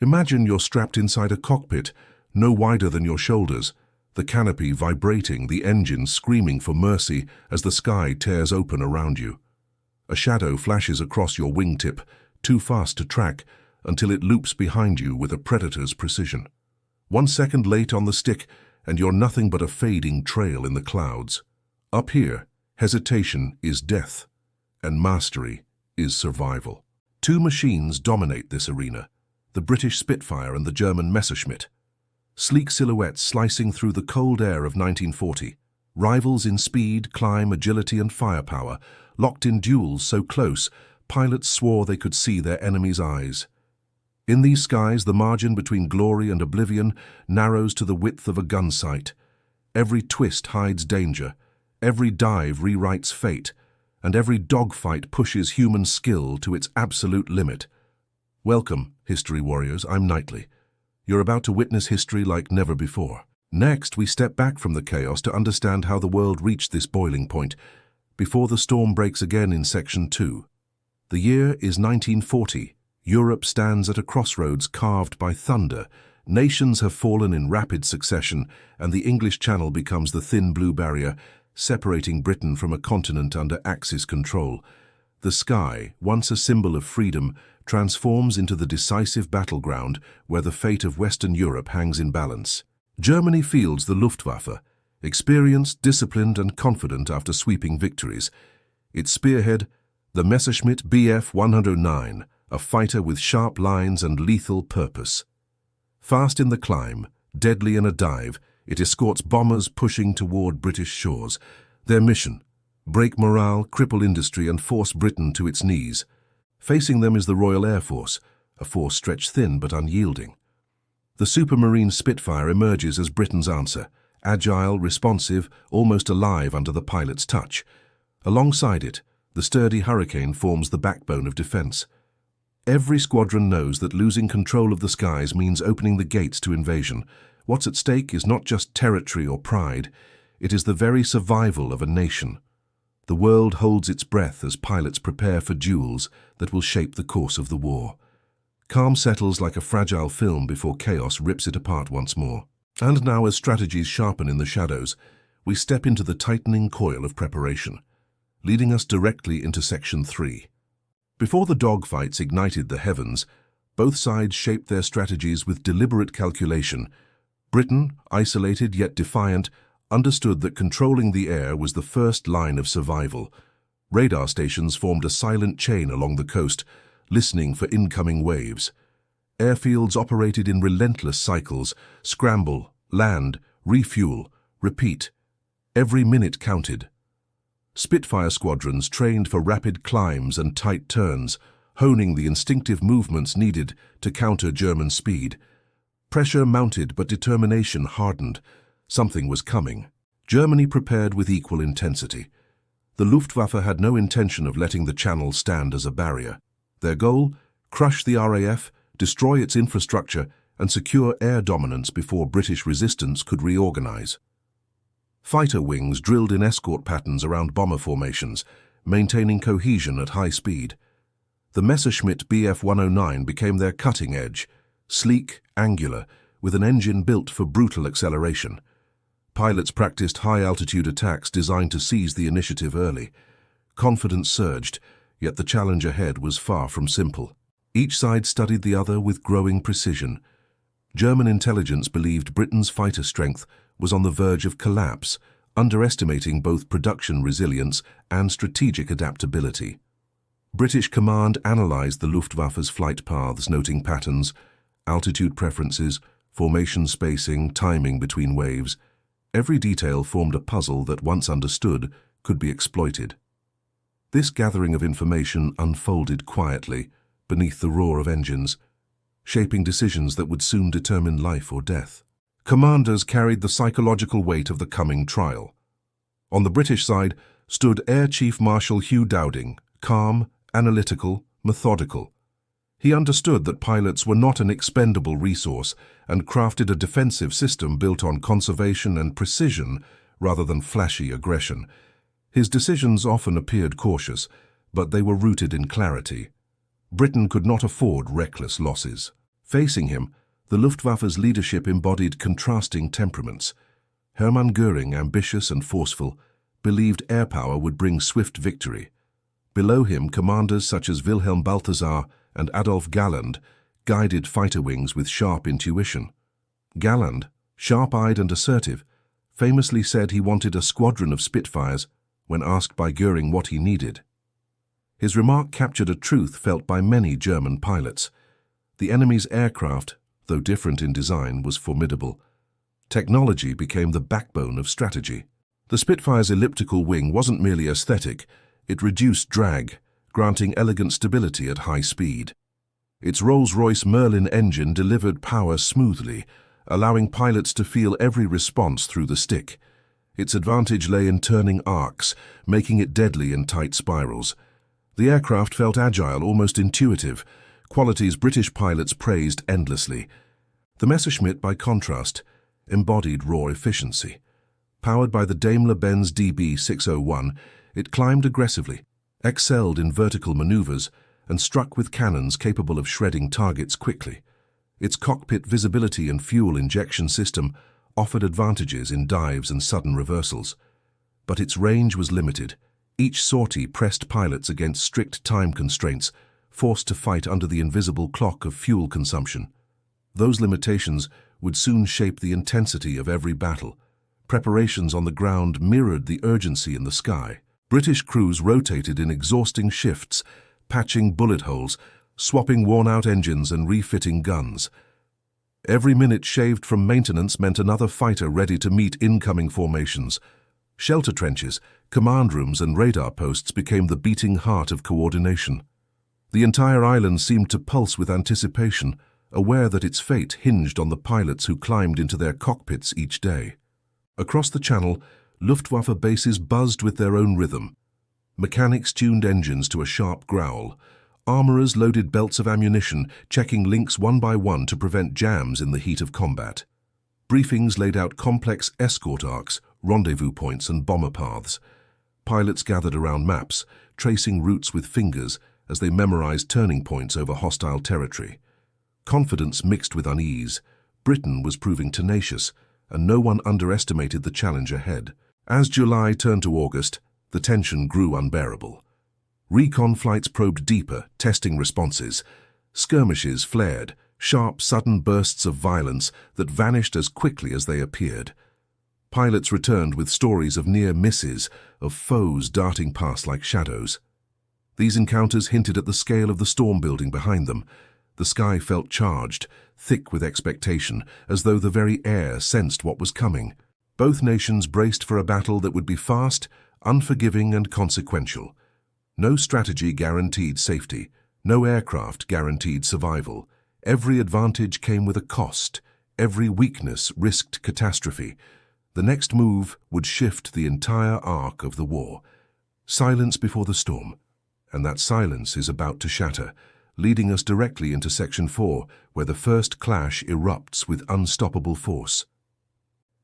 Imagine you're strapped inside a cockpit, no wider than your shoulders, the canopy vibrating, the engine screaming for mercy as the sky tears open around you. A shadow flashes across your wingtip, too fast to track, until it loops behind you with a predator's precision. 1 second late on the stick, and you're nothing but a fading trail in the clouds. Up here, hesitation is death, and mastery is survival. Two machines dominate this arena, the British Spitfire and the German Messerschmitt. Sleek silhouettes slicing through the cold air of 1940, rivals in speed, climb, agility and firepower, locked in duels so close, pilots swore they could see their enemies' eyes. In these skies, the margin between glory and oblivion narrows to the width of a gun sight. Every twist hides danger, every dive rewrites fate, and every dogfight pushes human skill to its absolute limit. Welcome, history warriors, I'm Knightley. You're about to witness history like never before. Next, we step back from the chaos to understand how the world reached this boiling point, before the storm breaks again in Section 2. The year is 1940. Europe stands at a crossroads carved by thunder. Nations have fallen in rapid succession, and the English Channel becomes the thin blue barrier, separating Britain from a continent under Axis control. The sky, once a symbol of freedom, transforms into the decisive battleground where the fate of Western Europe hangs in balance. Germany fields the Luftwaffe, experienced, disciplined and confident after sweeping victories. Its spearhead, the Messerschmitt Bf 109, a fighter with sharp lines and lethal purpose. Fast in the climb, deadly in a dive, it escorts bombers pushing toward British shores. Their mission: break morale, cripple industry and force Britain to its knees. Facing them is the Royal Air Force, a force stretched thin but unyielding. The supermarine Spitfire emerges as Britain's answer, agile, responsive, almost alive under the pilot's touch. Alongside it, the sturdy Hurricane forms the backbone of defense. Every squadron knows that losing control of the skies means opening the gates to invasion. What's at stake is not just territory or pride, it is the very survival of a nation. The world holds its breath as pilots prepare for duels that will shape the course of the war. Calm settles like a fragile film before chaos rips it apart once more. And now, as strategies sharpen in the shadows, we step into the tightening coil of preparation, leading us directly into Section 3. Before the dogfights ignited the heavens, both sides shaped their strategies with deliberate calculation. Britain, isolated yet defiant, understood that controlling the air was the first line of survival. Radar stations formed a silent chain along the coast, listening for incoming waves. Airfields operated in relentless cycles: scramble, land, refuel, repeat. Every minute counted. Spitfire squadrons trained for rapid climbs and tight turns, honing the instinctive movements needed to counter German speed. Pressure mounted, but determination hardened. Something was coming. Germany prepared with equal intensity. The Luftwaffe had no intention of letting the Channel stand as a barrier. Their goal: crush the RAF, destroy its infrastructure, and secure air dominance before British resistance could reorganize. Fighter wings drilled in escort patterns around bomber formations, maintaining cohesion at high speed. The Messerschmitt Bf 109 became their cutting edge, sleek, angular, with an engine built for brutal acceleration. Pilots practiced high-altitude attacks designed to seize the initiative early. Confidence surged, yet the challenge ahead was far from simple. Each side studied the other with growing precision. German intelligence believed Britain's fighter strength was on the verge of collapse, underestimating both production resilience and strategic adaptability. British command analyzed the Luftwaffe's flight paths, noting patterns, altitude preferences, formation spacing, timing between waves. Every detail formed a puzzle that, once understood, could be exploited. This gathering of information unfolded quietly, beneath the roar of engines, shaping decisions that would soon determine life or death. Commanders carried the psychological weight of the coming trial. On the British side stood Air Chief Marshal Hugh Dowding, calm, analytical, methodical. He understood that pilots were not an expendable resource and crafted a defensive system built on conservation and precision rather than flashy aggression. His decisions often appeared cautious, but they were rooted in clarity. Britain could not afford reckless losses. Facing him, the Luftwaffe's leadership embodied contrasting temperaments. Hermann Göring, ambitious and forceful, believed air power would bring swift victory. Below him, commanders such as Wilhelm Balthasar and Adolf Galland guided fighter wings with sharp intuition. Galland, sharp-eyed and assertive, famously said he wanted a squadron of Spitfires when asked by Göring what he needed. His remark captured a truth felt by many German pilots. The enemy's aircraft, though different in design, was formidable. Technology became the backbone of strategy. The Spitfire's elliptical wing wasn't merely aesthetic, it reduced drag, granting elegant stability at high speed. Its Rolls-Royce Merlin engine delivered power smoothly, allowing pilots to feel every response through the stick. Its advantage lay in turning arcs, making it deadly in tight spirals. The aircraft felt agile, almost intuitive, qualities British pilots praised endlessly. The Messerschmitt, by contrast, embodied raw efficiency. Powered by the Daimler-Benz DB601, it climbed aggressively, excelled in vertical maneuvers, and struck with cannons capable of shredding targets quickly. Its cockpit visibility and fuel injection system offered advantages in dives and sudden reversals. But its range was limited. Each sortie pressed pilots against strict time constraints, forced to fight under the invisible clock of fuel consumption. Those limitations would soon shape the intensity of every battle. Preparations on the ground mirrored the urgency in the sky. British crews rotated in exhausting shifts, patching bullet holes, swapping worn-out engines and refitting guns. Every minute shaved from maintenance meant another fighter ready to meet incoming formations. Shelter trenches, command rooms and radar posts became the beating heart of coordination. The entire island seemed to pulse with anticipation, aware that its fate hinged on the pilots who climbed into their cockpits each day. Across the channel, Luftwaffe bases buzzed with their own rhythm. Mechanics tuned engines to a sharp growl. Armourers loaded belts of ammunition, checking links one by one to prevent jams in the heat of combat. Briefings laid out complex escort arcs, rendezvous points and bomber paths. Pilots gathered around maps, tracing routes with fingers as they memorized turning points over hostile territory. Confidence mixed with unease. Britain was proving tenacious, and no one underestimated the challenge ahead. As July turned to August, the tension grew unbearable. Recon flights probed deeper, testing responses. Skirmishes flared, sharp, sudden bursts of violence that vanished as quickly as they appeared. Pilots returned with stories of near misses, of foes darting past like shadows. These encounters hinted at the scale of the storm building behind them. The sky felt charged, thick with expectation, as though the very air sensed what was coming. Both nations braced for a battle that would be fast, unforgiving and consequential. No strategy guaranteed safety. No aircraft guaranteed survival. Every advantage came with a cost. Every weakness risked catastrophe. The next move would shift the entire arc of the war. Silence before the storm. And that silence is about to shatter, leading us directly into Section 4, where the first clash erupts with unstoppable force.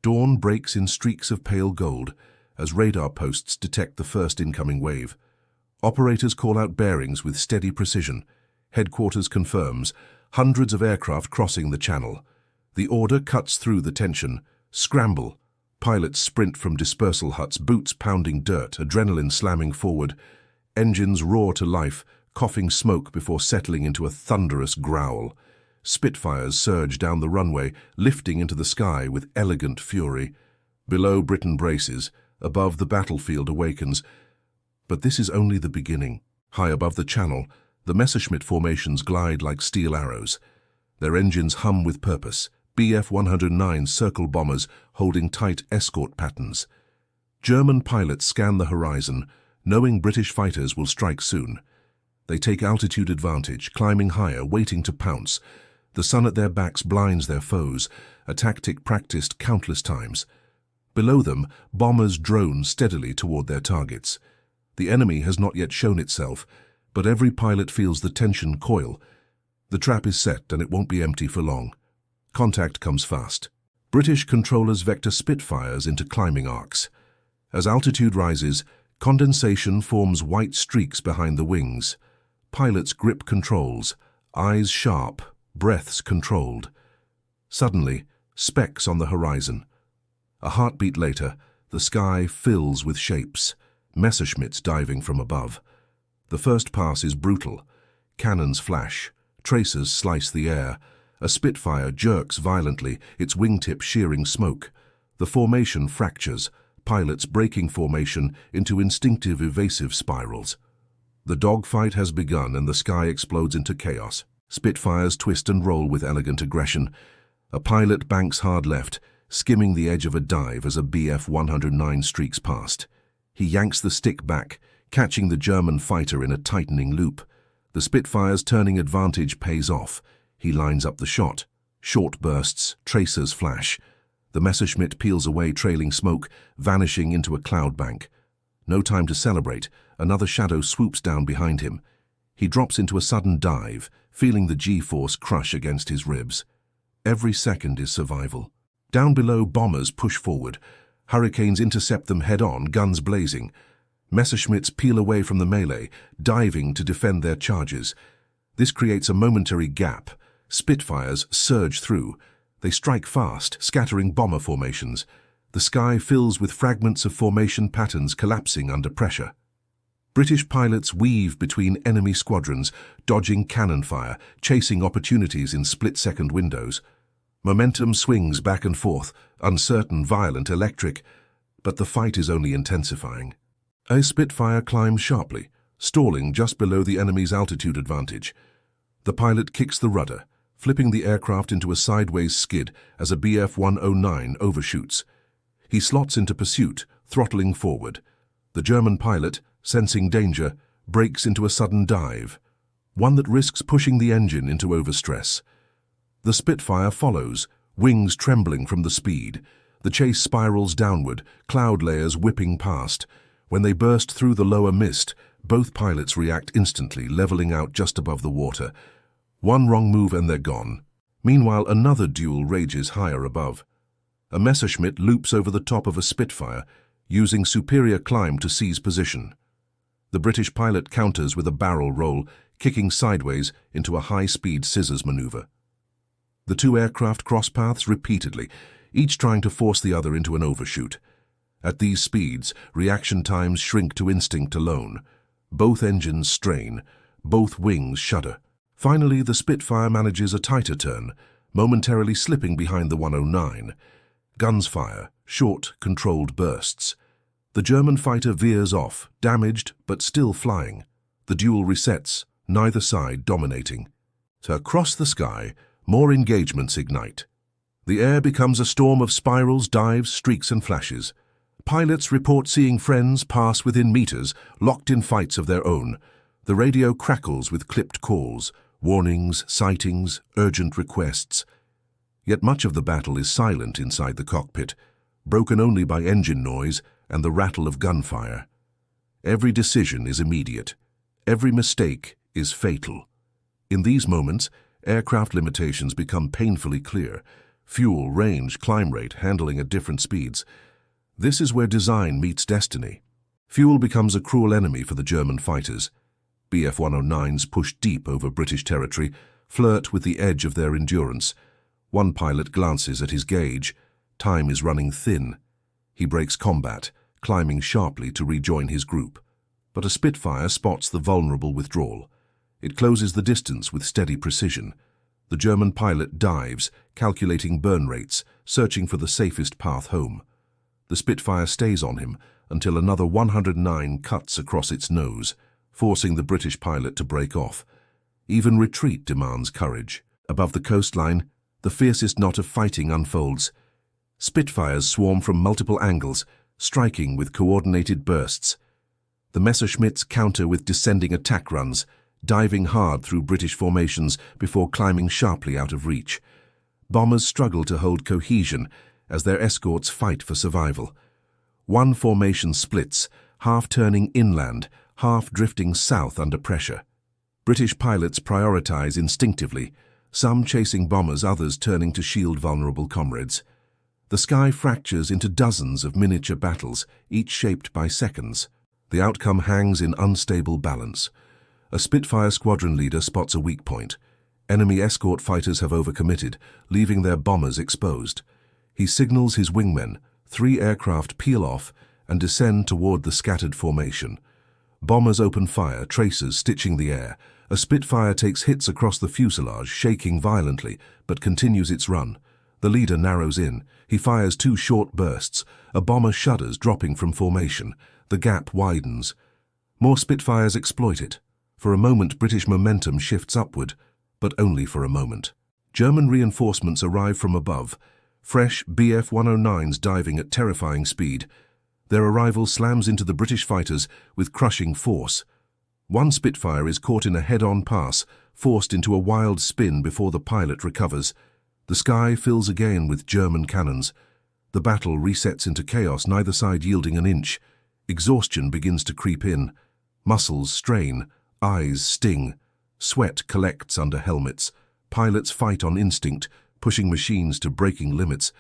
Dawn breaks in streaks of pale gold as radar posts detect the first incoming wave. Operators call out bearings with steady precision. Headquarters confirms, hundreds of aircraft crossing the channel. The order cuts through the tension. Scramble. Pilots sprint from dispersal huts, boots pounding dirt, adrenaline slamming forward. Engines roar to life, coughing smoke before settling into a thunderous growl. Spitfires surge down the runway, lifting into the sky with elegant fury. Below, Britain braces. Above, the battlefield awakens. But this is only the beginning. High above the channel, the Messerschmitt formations glide like steel arrows. Their engines hum with purpose. Bf-109 circle bombers holding tight escort patterns. German pilots scan the horizon, knowing British fighters will strike soon. They take altitude advantage, climbing higher, waiting to pounce. The sun at their backs blinds their foes, a tactic practiced countless times. Below them, bombers drone steadily toward their targets. The enemy has not yet shown itself, but every pilot feels the tension coil. The trap is set and it won't be empty for long. Contact comes fast. British controllers vector Spitfires into climbing arcs. As altitude rises, condensation forms white streaks behind the wings. Pilots grip controls, eyes sharp, breaths controlled. Suddenly, specks on the horizon. A heartbeat later, the sky fills with shapes, Messerschmitts diving from above. The first pass is brutal. Cannons flash, tracers slice the air. A Spitfire jerks violently, its wingtip shearing smoke. The formation fractures, pilots breaking formation into instinctive evasive spirals. The dogfight has begun and the sky explodes into chaos. Spitfires twist and roll with elegant aggression. A pilot banks hard left, skimming the edge of a dive as a Bf-109 streaks past. He yanks the stick back, catching the German fighter in a tightening loop. The Spitfire's turning advantage pays off. He lines up the shot. Short bursts, tracers flash. The Messerschmitt peels away trailing smoke, vanishing into a cloud bank. No time to celebrate. Another shadow swoops down behind him. He drops into a sudden dive, feeling the G-force crush against his ribs. Every second is survival. Down below, bombers push forward. Hurricanes intercept them head-on, guns blazing. Messerschmitts peel away from the melee, diving to defend their charges. This creates a momentary gap. Spitfires surge through. They strike fast, scattering bomber formations. The sky fills with fragments of formation patterns collapsing under pressure. British pilots weave between enemy squadrons, dodging cannon fire, chasing opportunities in split-second windows. Momentum swings back and forth, uncertain, violent, electric, but the fight is only intensifying. A Spitfire climbs sharply, stalling just below the enemy's altitude advantage. The pilot kicks the rudder, flipping the aircraft into a sideways skid as a Bf-109 overshoots. He slots into pursuit, throttling forward. The German pilot, sensing danger, breaks into a sudden dive, one that risks pushing the engine into overstress. The Spitfire follows, wings trembling from the speed. The chase spirals downward, cloud layers whipping past. When they burst through the lower mist, both pilots react instantly, leveling out just above the water. One wrong move and they're gone. Meanwhile, another duel rages higher above. A Messerschmitt loops over the top of a Spitfire, using superior climb to seize position. The British pilot counters with a barrel roll, kicking sideways into a high-speed scissors maneuver. The two aircraft cross paths repeatedly, each trying to force the other into an overshoot. At these speeds, reaction times shrink to instinct alone. Both engines strain, both wings shudder. Finally, the Spitfire manages a tighter turn, momentarily slipping behind the 109. Guns fire, short, controlled bursts. The German fighter veers off, damaged but still flying. The duel resets, neither side dominating. So across the sky, more engagements ignite. The air becomes a storm of spirals, dives, streaks and flashes. Pilots report seeing friends pass within meters, locked in fights of their own. The radio crackles with clipped calls, warnings, sightings, urgent requests. Yet much of the battle is silent inside the cockpit, broken only by engine noise and the rattle of gunfire. Every decision is immediate. Every mistake is fatal. In these moments, aircraft limitations become painfully clear. Fuel, range, climb rate, handling at different speeds. This is where design meets destiny. Fuel becomes a cruel enemy for the German fighters. Bf-109s push deep over British territory, flirt with the edge of their endurance. One pilot glances at his gauge. Time is running thin. He breaks combat, climbing sharply to rejoin his group. But a Spitfire spots the vulnerable withdrawal. It closes the distance with steady precision. The German pilot dives, calculating burn rates, searching for the safest path home. The Spitfire stays on him until another 109 cuts across its nose, forcing the British pilot to break off. Even retreat demands courage. Above the coastline, the fiercest knot of fighting unfolds. Spitfires swarm from multiple angles, striking with coordinated bursts. The Messerschmitts counter with descending attack runs, diving hard through British formations before climbing sharply out of reach. Bombers struggle to hold cohesion as their escorts fight for survival. One formation splits, half turning inland, half drifting south under pressure. British pilots prioritize instinctively, some chasing bombers, others turning to shield vulnerable comrades. The sky fractures into dozens of miniature battles, each shaped by seconds. The outcome hangs in unstable balance. A Spitfire squadron leader spots a weak point. Enemy escort fighters have overcommitted, leaving their bombers exposed. He signals his wingmen. 3 aircraft peel off and descend toward the scattered formation. Bombers open fire, tracers stitching the air. A Spitfire takes hits across the fuselage, shaking violently, but continues its run. The leader narrows in. He fires 2 short bursts. A bomber shudders, dropping from formation. The gap widens. More Spitfires exploit it. For a moment, British momentum shifts upward, but only for a moment. German reinforcements arrive from above. Fresh Bf-109s diving at terrifying speed. Their arrival slams into the British fighters with crushing force. One Spitfire is caught in a head-on pass, forced into a wild spin before the pilot recovers. The sky fills again with German cannons. The battle resets into chaos, neither side yielding an inch. Exhaustion begins to creep in. Muscles strain, eyes sting. Sweat collects under helmets. Pilots fight on instinct, pushing machines to breaking limits.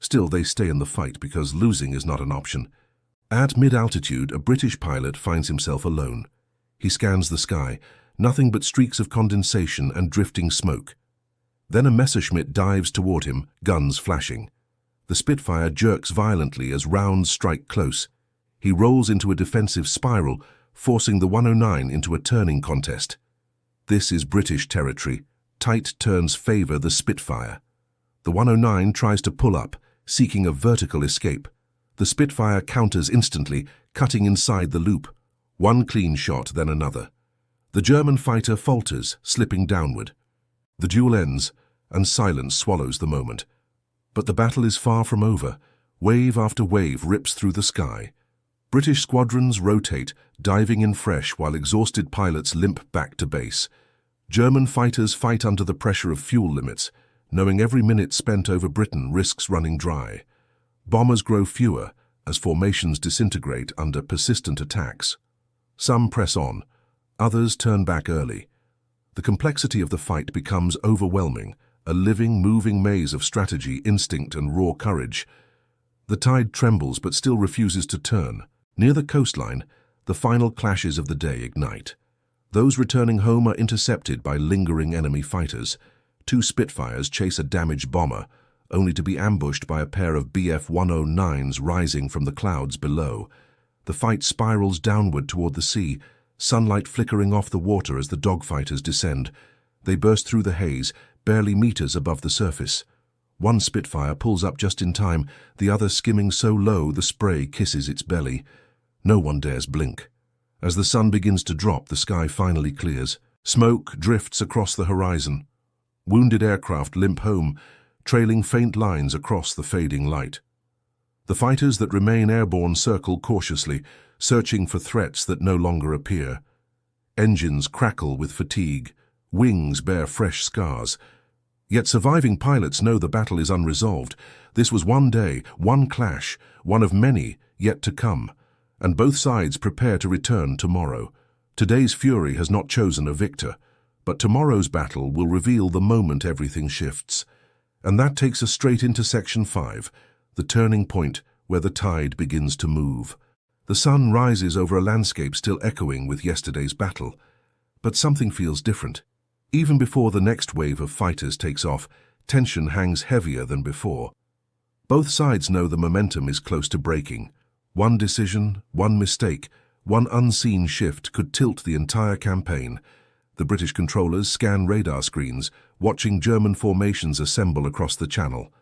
Still, they stay in the fight because losing is not an option. At mid-altitude, a British pilot finds himself alone. He scans the sky, nothing but streaks of condensation and drifting smoke. Then a Messerschmitt dives toward him, guns flashing. The Spitfire jerks violently as rounds strike close. He rolls into a defensive spiral, forcing the 109 into a turning contest. This is British territory. Tight turns favor the Spitfire. The 109 tries to pull up, seeking a vertical escape. The Spitfire counters instantly, cutting inside the loop. One clean shot, then another. The German fighter falters, slipping downward. The duel ends, and silence swallows the moment. But the battle is far from over. Wave after wave rips through the sky. British squadrons rotate, diving in fresh while exhausted pilots limp back to base. German fighters fight under the pressure of fuel limits, knowing every minute spent over Britain risks running dry. Bombers grow fewer as formations disintegrate under persistent attacks. Some press on, others turn back early. The complexity of the fight becomes overwhelming, a living, moving maze of strategy, instinct, and raw courage. The tide trembles but still refuses to turn. Near the coastline, the final clashes of the day ignite. Those returning home are intercepted by lingering enemy fighters. 2 Spitfires chase a damaged bomber, only to be ambushed by a pair of Bf-109s rising from the clouds below. The fight spirals downward toward the sea, sunlight flickering off the water as the dogfighters descend. They burst through the haze, barely meters above the surface. One Spitfire pulls up just in time, the other skimming so low the spray kisses its belly. No one dares blink. As the sun begins to drop, the sky finally clears. Smoke drifts across the horizon. Wounded aircraft limp home, trailing faint lines across the fading light. The fighters that remain airborne circle cautiously, searching for threats that no longer appear. Engines crackle with fatigue. Wings bear fresh scars. Yet surviving pilots know the battle is unresolved. This was one day, one clash, one of many yet to come, and both sides prepare to return tomorrow. Today's fury has not chosen a victor, but tomorrow's battle will reveal the moment everything shifts. And that takes us straight into Section 5, the turning point where the tide begins to move. The sun rises over a landscape still echoing with yesterday's battle, but something feels different. Even before the next wave of fighters takes off, tension hangs heavier than before. Both sides know the momentum is close to breaking. One decision, one mistake, one unseen shift could tilt the entire campaign. The British controllers scan radar screens, watching German formations assemble across the channel.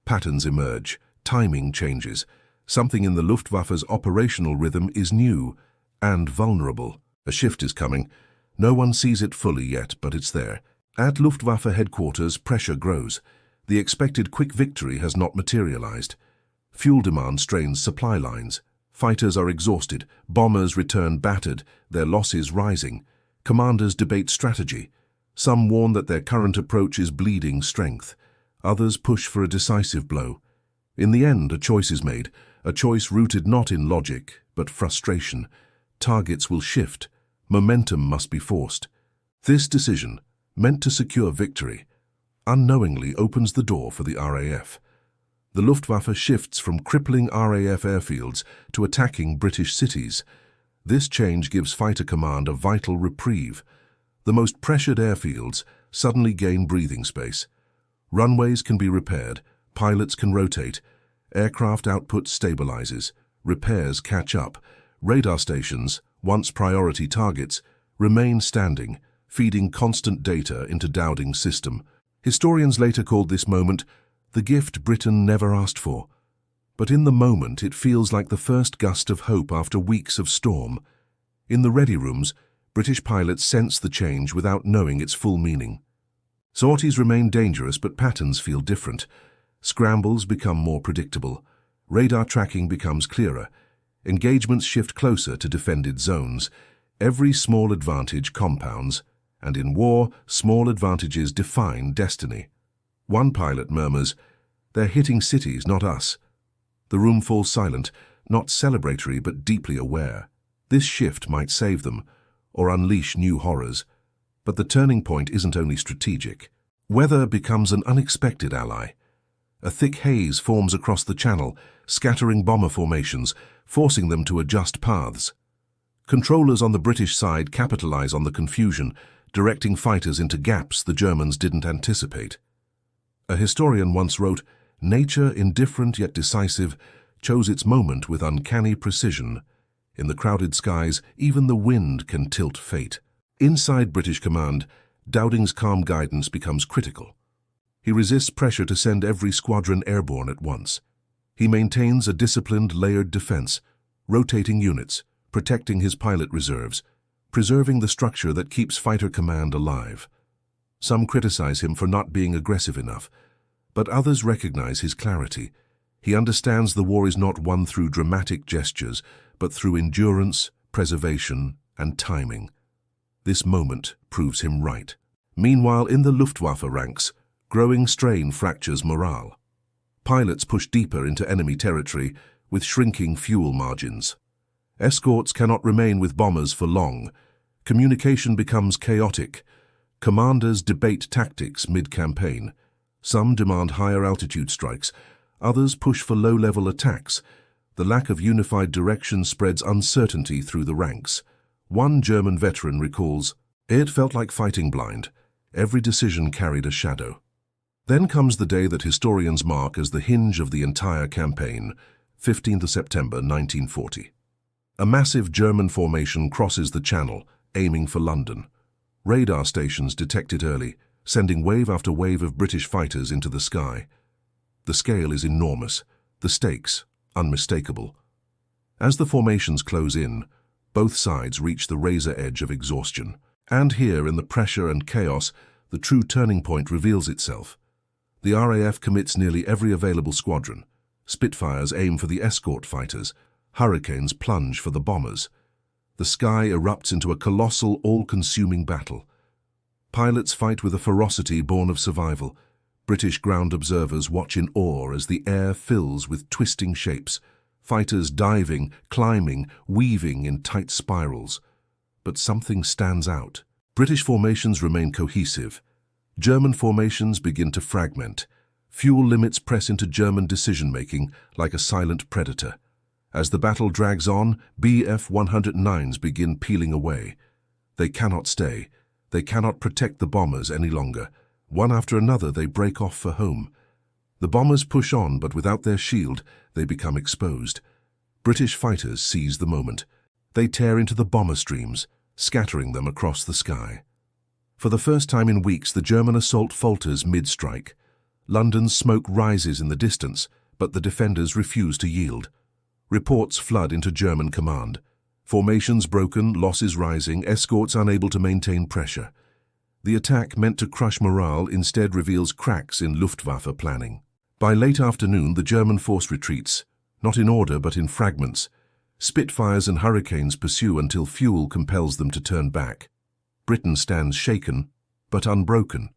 Patterns emerge, timing changes. Something in the Luftwaffe's operational rhythm is new and vulnerable. A shift is coming. No one sees it fully yet, but it's there. At Luftwaffe headquarters, pressure grows. The expected quick victory has not materialized. Fuel demand strains supply lines. Fighters are exhausted. Bombers return battered, their losses rising. Commanders debate strategy. Some warn that their current approach is bleeding strength. Others push for a decisive blow. In the end, a choice is made, a choice rooted not in logic, but frustration. Targets will shift. Momentum must be forced. This decision, meant to secure victory, unknowingly opens the door for the RAF. The Luftwaffe shifts from crippling RAF airfields to attacking British cities. This change gives Fighter Command a vital reprieve. The most pressured airfields, suddenly gain breathing space. Runways can be repaired, pilots can rotate, aircraft output stabilizes, repairs catch up, radar stations, once priority targets, remain standing, feeding constant data into Dowding's system. Historians later called this moment the gift Britain never asked for. But in the moment it feels like the first gust of hope after weeks of storm. In the ready rooms, British pilots sense the change without knowing its full meaning. Sorties remain dangerous, but patterns feel different. Scrambles become more predictable. Radar tracking becomes clearer. Engagements shift closer to defended zones. Every small advantage compounds, and in war, small advantages define destiny. One pilot murmurs, "They're hitting cities, not us." The room falls silent, not celebratory but deeply aware. This shift might save them, or unleash new horrors. But the turning point isn't only strategic. Weather becomes an unexpected ally. A thick haze forms across the channel, scattering bomber formations, forcing them to adjust paths. Controllers on the British side capitalize on the confusion, directing fighters into gaps the Germans didn't anticipate. A historian once wrote, "Nature, indifferent yet decisive, chose its moment with uncanny precision. In the crowded skies, even the wind can tilt fate." Inside British command, Dowding's calm guidance becomes critical. He resists pressure to send every squadron airborne at once. He maintains a disciplined, layered defense, rotating units, protecting his pilot reserves, preserving the structure that keeps fighter command alive. Some criticize him for not being aggressive enough, but others recognize his clarity. He understands the war is not won through dramatic gestures, but through endurance, preservation, and timing. This moment proves him right. Meanwhile, in the Luftwaffe ranks, growing strain fractures morale. Pilots push deeper into enemy territory with shrinking fuel margins. Escorts cannot remain with bombers for long. Communication becomes chaotic. Commanders debate tactics mid-campaign. Some demand higher altitude strikes. Others push for low-level attacks. The lack of unified direction spreads uncertainty through the ranks. One German veteran recalls, "It felt like fighting blind. Every decision carried a shadow." Then comes the day that historians mark as the hinge of the entire campaign, 15th of September 1940. A massive German formation crosses the Channel, aiming for London. Radar stations detect it early, sending wave after wave of British fighters into the sky. The scale is enormous, the stakes unmistakable. As the formations close in, both sides reach the razor edge of exhaustion. And here, in the pressure and chaos, the true turning point reveals itself. The RAF commits nearly every available squadron. Spitfires aim for the escort fighters. Hurricanes plunge for the bombers. The sky erupts into a colossal, all-consuming battle. Pilots fight with a ferocity born of survival. British ground observers watch in awe as the air fills with twisting shapes. Fighters diving, climbing, weaving in tight spirals. But something stands out. British formations remain cohesive. German formations begin to fragment. Fuel limits press into German decision-making like a silent predator. As the battle drags on, Bf-109s begin peeling away. They cannot stay. They cannot protect the bombers any longer. One after another, they break off for home. The bombers push on, but without their shield, they become exposed. British fighters seize the moment. They tear into the bomber streams, scattering them across the sky. For the first time in weeks, the German assault falters mid-strike. London's smoke rises in the distance, but the defenders refuse to yield. Reports flood into German command. Formations broken, losses rising, escorts unable to maintain pressure. The attack, meant to crush morale, instead reveals cracks in Luftwaffe planning. By late afternoon, the German force retreats, not in order but in fragments. Spitfires and Hurricanes pursue until fuel compels them to turn back. Britain stands shaken, but unbroken,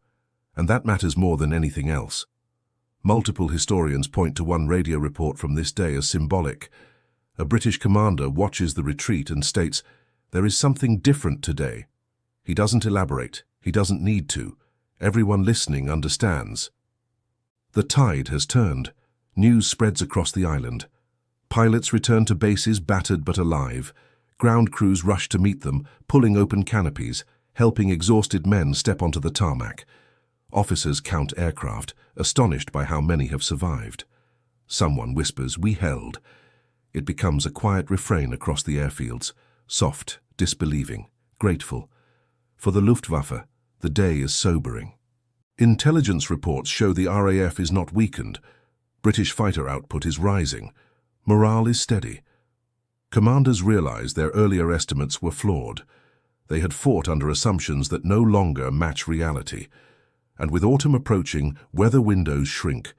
and that matters more than anything else. Multiple historians point to one radio report from this day as symbolic. A British commander watches the retreat and states, "There is something different today." He doesn't elaborate. He doesn't need to. Everyone listening understands. The tide has turned. News spreads across the island. Pilots return to bases battered but alive. Ground crews rush to meet them, pulling open canopies. helping exhausted men step onto the tarmac. Officers count aircraft, astonished by how many have survived. Someone whispers, "We held." It becomes a quiet refrain across the airfields, soft, disbelieving, grateful. For the Luftwaffe, the day is sobering. Intelligence reports show the RAF is not weakened. British fighter output is rising. Morale is steady. Commanders realize their earlier estimates were flawed. They had fought under assumptions that no longer match reality. And with autumn approaching, weather windows shrink.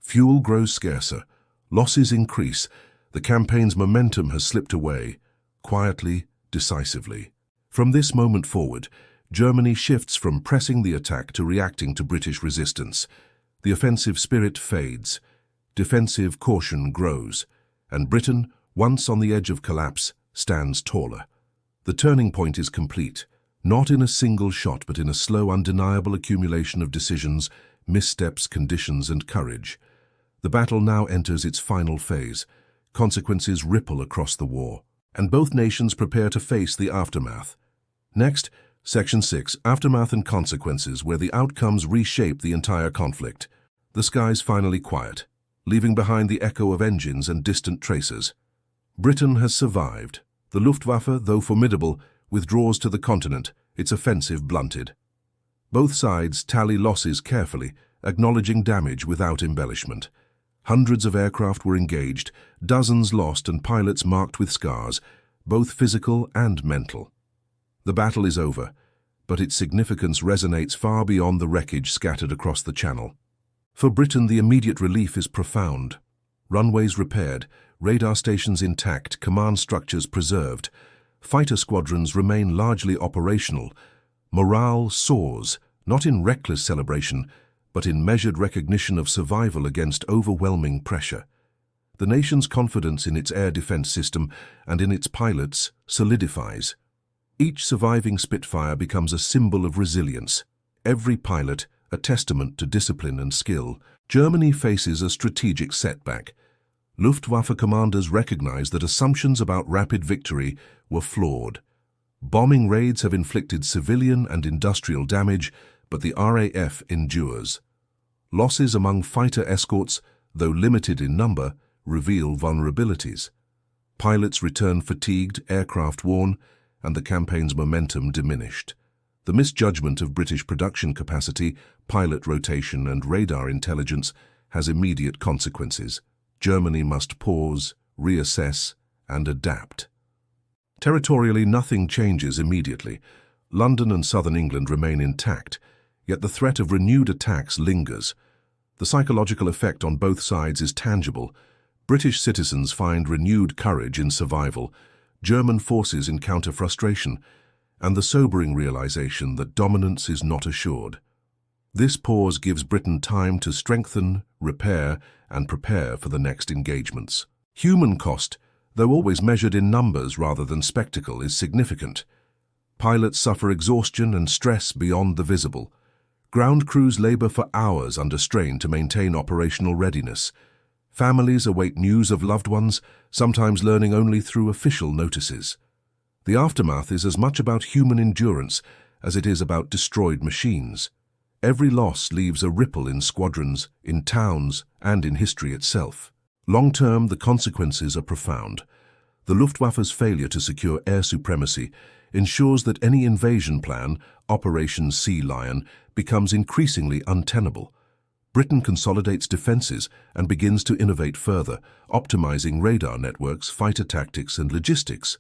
Fuel grows scarcer. Losses increase. The campaign's momentum has slipped away, quietly, decisively. From this moment forward, Germany shifts from pressing the attack to reacting to British resistance. The offensive spirit fades. Defensive caution grows. And Britain, once on the edge of collapse, stands taller. The turning point is complete, not in a single shot but in a slow, undeniable accumulation of decisions, missteps, conditions, and courage. The battle now enters its final phase. Consequences ripple across the war, and both nations prepare to face the aftermath. Next, Section 6, Aftermath and Consequences, where the outcomes reshape the entire conflict. The skies finally quiet, leaving behind the echo of engines and distant tracers. Britain has survived. The Luftwaffe, though formidable, withdraws to the continent, its offensive blunted. Both sides tally losses carefully, acknowledging damage without embellishment. Hundreds of aircraft were engaged, dozens lost and pilots marked with scars, both physical and mental. The battle is over, but its significance resonates far beyond the wreckage scattered across the Channel. For Britain, the immediate relief is profound. Runways repaired, radar stations intact, command structures preserved. Fighter squadrons remain largely operational. Morale soars, not in reckless celebration, but in measured recognition of survival against overwhelming pressure. The nation's confidence in its air defense system and in its pilots solidifies. Each surviving Spitfire becomes a symbol of resilience. Every pilot, a testament to discipline and skill. Germany faces a strategic setback. Luftwaffe commanders recognize that assumptions about rapid victory were flawed. Bombing raids have inflicted civilian and industrial damage, but the RAF endures. Losses among fighter escorts, though limited in number, reveal vulnerabilities. Pilots return fatigued, aircraft worn, and the campaign's momentum diminished. The misjudgment of British production capacity, pilot rotation, and radar intelligence has immediate consequences. Germany must pause, reassess, and adapt. Territorially, nothing changes immediately. London and southern England remain intact, yet the threat of renewed attacks lingers. The psychological effect on both sides is tangible. British citizens find renewed courage in survival. German forces encounter frustration, and the sobering realization that dominance is not assured. This pause gives Britain time to strengthen, repair, and prepare for the next engagements. Human cost, though always measured in numbers rather than spectacle, is significant. Pilots suffer exhaustion and stress beyond the visible. Ground crews labor for hours under strain to maintain operational readiness. Families await news of loved ones, sometimes learning only through official notices. The aftermath is as much about human endurance as it is about destroyed machines. Every loss leaves a ripple in squadrons, in towns, and in history itself. Long-term, the consequences are profound. The Luftwaffe's failure to secure air supremacy ensures that any invasion plan, Operation Sea Lion, becomes increasingly untenable. Britain consolidates defenses and begins to innovate further, optimizing radar networks, fighter tactics, and logistics.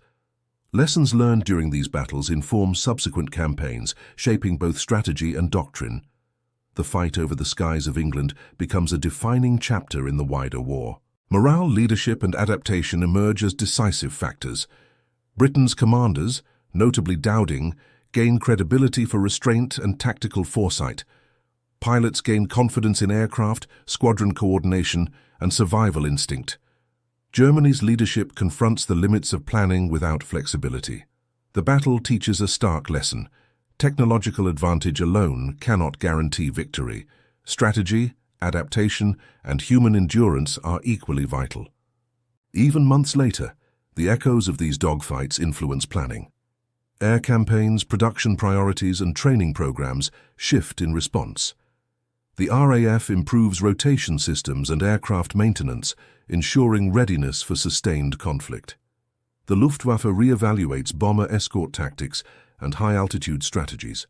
Lessons learned during these battles inform subsequent campaigns, shaping both strategy and doctrine. The fight over the skies of England becomes a defining chapter in the wider war. Morale, leadership, and adaptation emerge as decisive factors. Britain's commanders, notably Dowding, gain credibility for restraint and tactical foresight. Pilots gain confidence in aircraft, squadron coordination, and survival instinct. Germany's leadership confronts the limits of planning without flexibility. The battle teaches a stark lesson. Technological advantage alone cannot guarantee victory. Strategy, adaptation, and human endurance are equally vital. Even months later, the echoes of these dogfights influence planning. Air campaigns, production priorities, and training programs shift in response. The RAF improves rotation systems and aircraft maintenance, ensuring readiness for sustained conflict. The Luftwaffe re-evaluates bomber escort tactics and high-altitude strategies.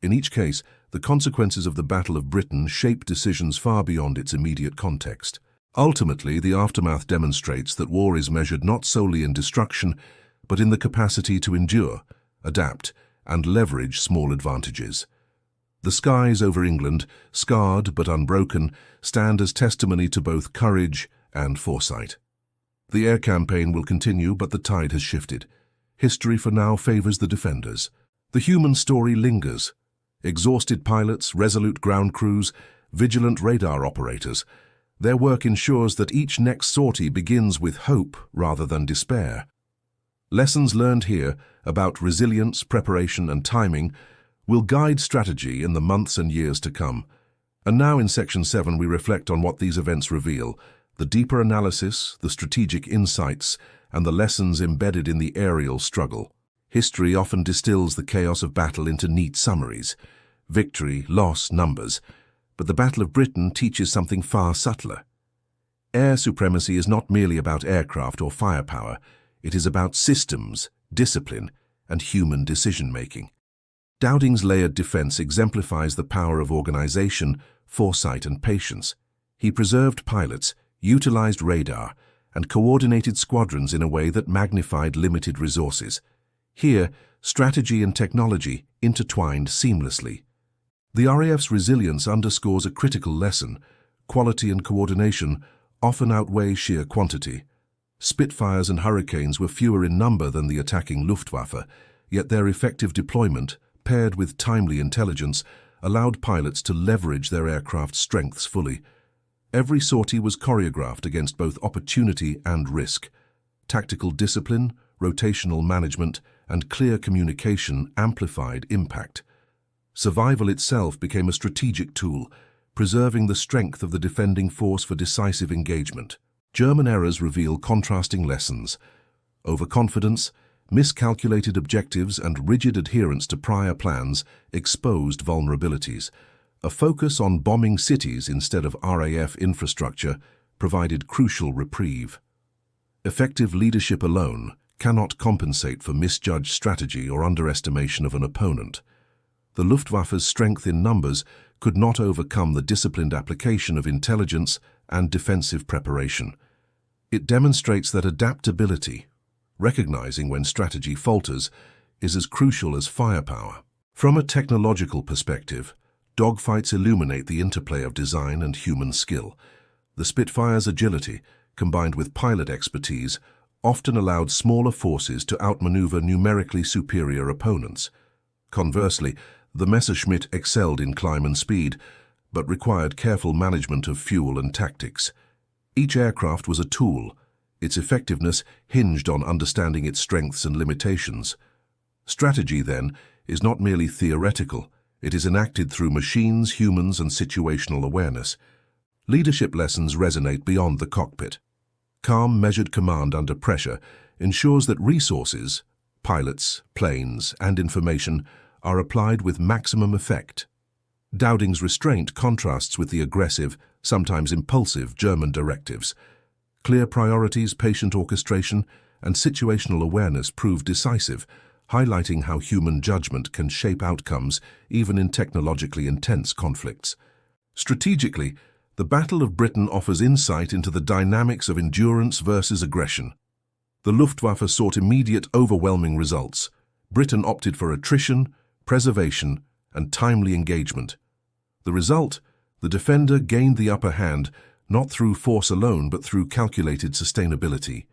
In each case, the consequences of the Battle of Britain shape decisions far beyond its immediate context. Ultimately, the aftermath demonstrates that war is measured not solely in destruction, but in the capacity to endure, adapt, and leverage small advantages. The skies over England, scarred but unbroken, stand as testimony to both courage and foresight. The air campaign will continue, but the tide has shifted. History for now favors the defenders. The human story lingers. Exhausted pilots, resolute ground crews, vigilant radar operators. Their work ensures that each next sortie begins with hope rather than despair. Lessons learned here about resilience, preparation, and timing will guide strategy in the months and years to come. And now in Section 7 we reflect on what these events reveal, the deeper analysis, the strategic insights, and the lessons embedded in the aerial struggle. History often distills the chaos of battle into neat summaries. Victory, loss, numbers. But the Battle of Britain teaches something far subtler. Air supremacy is not merely about aircraft or firepower. It is about systems, discipline, and human decision-making. Dowding's layered defense exemplifies the power of organization, foresight, and patience. He preserved pilots, utilized radar, and coordinated squadrons in a way that magnified limited resources. Here, strategy and technology intertwined seamlessly. The RAF's resilience underscores a critical lesson. Quality and coordination often outweigh sheer quantity. Spitfires and Hurricanes were fewer in number than the attacking Luftwaffe, yet their effective deployment, paired with timely intelligence, allowed pilots to leverage their aircraft's strengths fully. Every sortie was choreographed against both opportunity and risk. Tactical discipline, rotational management, and clear communication amplified impact. Survival itself became a strategic tool, preserving the strength of the defending force for decisive engagement. German errors reveal contrasting lessons. Overconfidence, miscalculated objectives, and rigid adherence to prior plans exposed vulnerabilities. A focus on bombing cities instead of RAF infrastructure provided crucial reprieve. Effective leadership alone cannot compensate for misjudged strategy or underestimation of an opponent. The Luftwaffe's strength in numbers could not overcome the disciplined application of intelligence and defensive preparation. It demonstrates that adaptability, recognizing when strategy falters, is as crucial as firepower. From a technological perspective, dogfights illuminate the interplay of design and human skill. The Spitfire's agility, combined with pilot expertise, often allowed smaller forces to outmaneuver numerically superior opponents. Conversely, the Messerschmitt excelled in climb and speed, but required careful management of fuel and tactics. Each aircraft was a tool. Its effectiveness hinged on understanding its strengths and limitations. Strategy, then, is not merely theoretical. It is enacted through machines, humans, and situational awareness. Leadership lessons resonate beyond the cockpit. Calm, measured command under pressure ensures that resources, pilots, planes, and information are applied with maximum effect. Dowding's restraint contrasts with the aggressive, sometimes impulsive German directives. Clear priorities, patient orchestration, and situational awareness prove decisive, highlighting how human judgment can shape outcomes even in technologically intense conflicts. Strategically, the Battle of Britain offers insight into the dynamics of endurance versus aggression. The Luftwaffe sought immediate, overwhelming results. Britain opted for attrition, preservation, and timely engagement. The result? The defender gained the upper hand, not through force alone, but through calculated sustainability.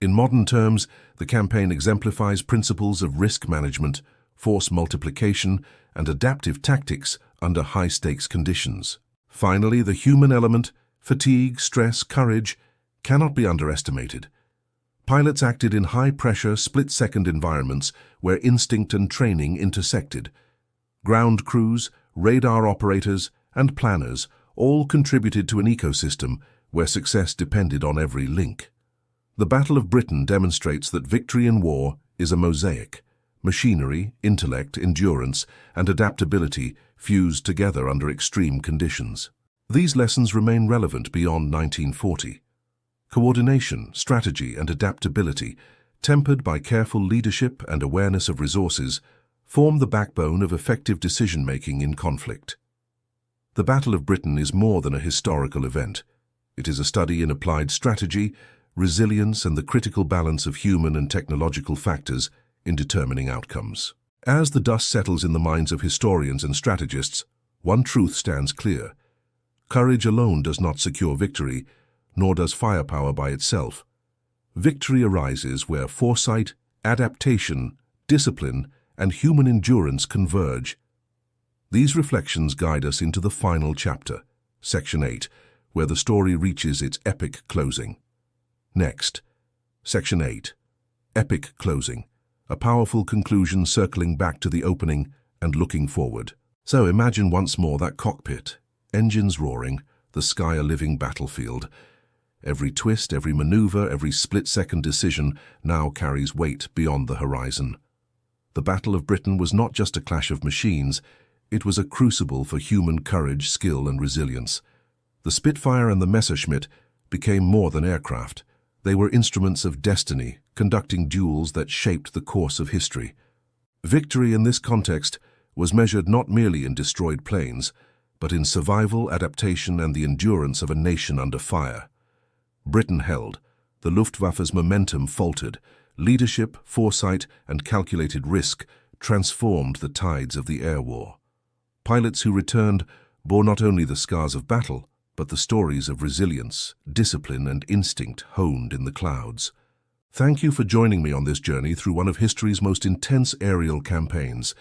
In modern terms, the campaign exemplifies principles of risk management, force multiplication, and adaptive tactics under high-stakes conditions. Finally, the human element, fatigue, stress, courage, cannot be underestimated. Pilots acted in high-pressure, split-second environments where instinct and training intersected. Ground crews, radar operators, and planners all contributed to an ecosystem where success depended on every link. The Battle of Britain demonstrates that victory in war is a mosaic. Machinery, intellect, endurance, and adaptability fused together under extreme conditions. These lessons remain relevant beyond 1940. Coordination, strategy, and adaptability, tempered by careful leadership and awareness of resources, form the backbone of effective decision-making in conflict. The Battle of Britain is more than a historical event. It is a study in applied strategy, resilience, and the critical balance of human and technological factors in determining outcomes. As the dust settles in the minds of historians and strategists, one truth stands clear. Courage alone does not secure victory, nor does firepower by itself. Victory arises where foresight, adaptation, discipline, and human endurance converge. These reflections guide us into the final chapter, Section 8, where the story reaches its epic closing. Next, Section 8, Epic Closing, a powerful conclusion circling back to the opening and looking forward. So imagine once more that cockpit, engines roaring, the sky a living battlefield. Every twist, every maneuver, every split-second decision now carries weight beyond the horizon. The Battle of Britain was not just a clash of machines, it was a crucible for human courage, skill, and resilience. The Spitfire and the Messerschmitt became more than aircraft. They were instruments of destiny, conducting duels that shaped the course of history. Victory in this context was measured not merely in destroyed planes, but in survival, adaptation, and the endurance of a nation under fire. Britain held. The Luftwaffe's momentum faltered. Leadership, foresight, and calculated risk transformed the tides of the air war. Pilots who returned bore not only the scars of battle, but the stories of resilience, discipline, and instinct honed in the clouds. Thank you for joining me on this journey through one of history's most intense aerial campaigns.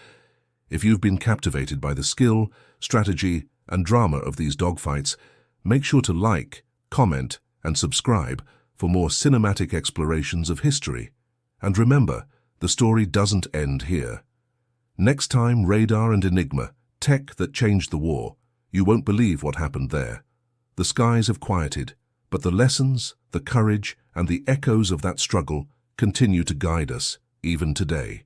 If you've been captivated by the skill, strategy, and drama of these dogfights, make sure to like, comment, and subscribe for more cinematic explorations of history. And remember, the story doesn't end here. Next time, Radar and Enigma, tech that changed the war. You won't believe what happened there. The skies have quieted, but the lessons, the courage, and the echoes of that struggle continue to guide us, even today.